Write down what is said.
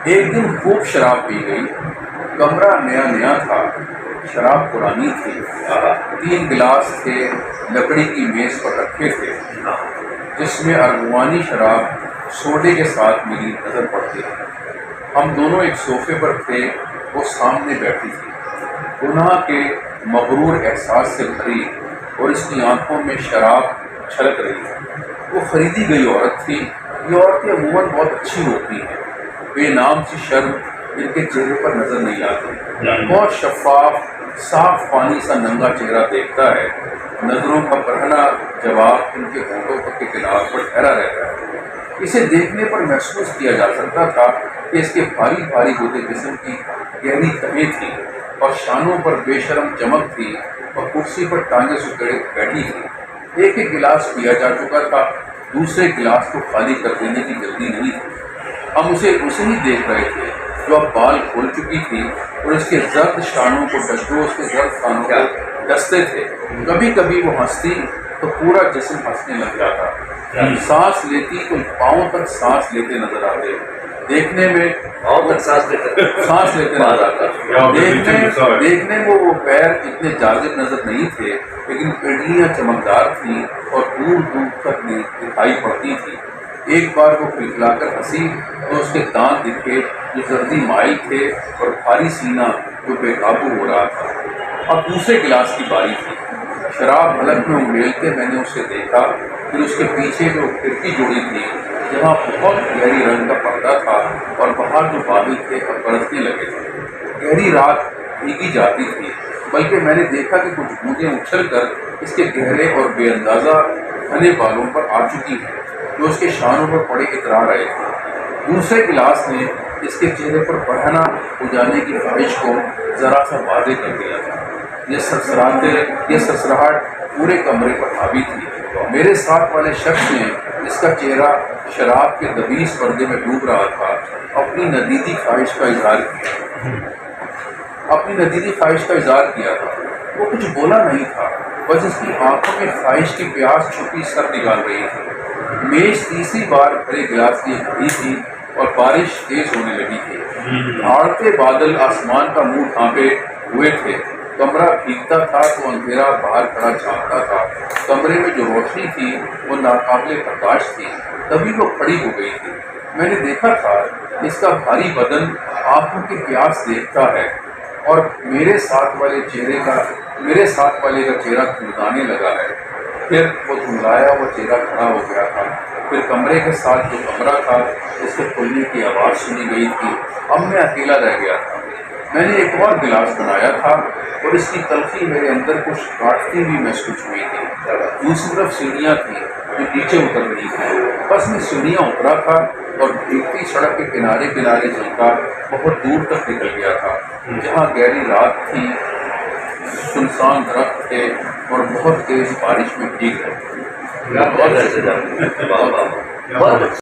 ایک دن خوب شراب پی گئی، کمرہ نیا نیا تھا، شراب پرانی تھی، 3 گلاس تھے، لکڑی کی میز پر رکھے تھے جس میں ارغوانی شراب سوڈے کے ساتھ ملی نظر پڑتی تھی۔ ہم دونوں ایک صوفے پر تھے، وہ سامنے بیٹھی تھی، گناہ کے مغرور احساس سے بھری اور اس کی آنکھوں میں شراب چھلک رہی تھی۔ وہ خریدی گئی عورت تھی۔ یہ عورتیں عموماً بہت اچھی ہوتی ہیں، بے نام سی شرم ان کے چہرے پر نظر نہیں آتی۔ بہت شفاف صاف پانی سا ننگا چہرہ دیکھتا ہے، نظروں کا برہنہ جواب ان کے ہونٹوں کے کنار پر ٹھہرا رہتا ہے۔ اسے دیکھنے پر محسوس کیا جا سکتا تھا کہ اس کے بھاری بھاری ہوتے جسم کی گہری تہیں تھیں اور شانوں پر بے شرم چمک تھی، اور کرسی پر ٹانگیں سکڑے بیٹھی تھی۔ ایک گلاس پیا جا چکا تھا، دوسرے گلاس کو خالی کر دینے کی جلدی نہیں تھی۔ ہم اسے ہی دیکھ رہے تھے جو اب بال کھول چکی تھی اور اس کے زرد شانوں کو اس کے زرد کانوں کو ڈستے تھے۔ کبھی کبھی وہ ہنستی تو پورا جسم ہنسنے لگ جاتا، سانس لیتی تو پاؤں تک سانس لیتے نظر آتے، دیکھنے میں سانس لیتے نظر آتا۔ دیکھنے میں وہ پیر اتنے جاذب نظر نہیں تھے، لیکن پنڈلیاں چمکدار تھیں اور دور دور تک دکھائی پڑتی تھی۔ ایک بار وہ کھلکھلا کر ہنسی تو اس کے دانت دکھے جو زردی مائل تھے اور بھاری سینہ جو بے قابو ہو رہا تھا۔ اب دوسرے گلاس کی باری تھی۔ شراب حلق میں انگیلتے میں نے اسے دیکھا، پھر اس کے پیچھے جو کھڑکی جڑی تھی جہاں بہت گہری رنگ کا پردہ تھا اور باہر جو بادل تھے اور برسنے لگے تھے۔ گہری رات بھیگی جاتی تھی، بلکہ میں نے دیکھا کہ کچھ بوندیں اچھل کر اس کے گہرے اور بے اندازہ گھنے بالوں پر آ چکی ہیں جو اس کے شانوں پر پڑے اترا رہے تھے۔ دوسرے گلاس نے اس کے چہرے پر بڑھنا ہو جانے کی خواہش کو ذرا سا واضح کر دیا تھا۔ یہ سرسراہٹ پورے کمرے پر حاوی تھی۔ میرے ساتھ والے شخص نے اس کا چہرہ شراب کے دبیس پردے میں ڈوب رہا تھا، اپنی ندیدی خواہش کا اظہار کیا تھا۔ وہ کچھ بولا نہیں تھا، بس اس کی آنکھوں میں خواہش کی پیاس چھپی سر نکال رہی تھی۔ میز تیسری بار بھرے گلاس لیے کھڑی تھی اور بارش تیز ہونے لگی تھی۔ آڑتے بادل آسمان کا منہ ڈھانپے ہوئے تھے۔ کمرہ بھیگتا تھا تو اندھیرا باہر کھڑا جھانکتا تھا۔ کمرے میں جو روشنی تھی وہ ناقابل برداشت تھی۔ تبھی وہ کھڑی ہو گئی تھی۔ میں نے دیکھا تھا اس کا بھاری بدن آنکھوں کی پیاس دیکھتا ہے، اور میرے ساتھ والے کا چہرہ کھمکانے لگا ہے۔ پھر وہ جھملایا ہوا چہرہ کھڑا ہو گیا تھا۔ پھر کمرے کے ساتھ جو کمرہ تھا اس کے کھلنے کی آواز سنی گئی تھی۔ اب میں اکیلا رہ گیا تھا۔ میں نے ایک اور گلاس بنایا تھا اور اس کی تلخی میرے اندر کچھ کاٹتی ہوئی محسوس ہوئی تھی۔ دوسری طرف سیڑھیاں تھیں جو نیچے اتر رہی تھیں۔ بس میں سیڑھیاں اترا تھا اور بھیگتی سڑک کے کنارے چلتا بہت دور تک نکل گیا تھا، جہاں گہری رات تھی، سنسان درخت تھے اور بہت تیز بارش میں بھیگ رہے تھے۔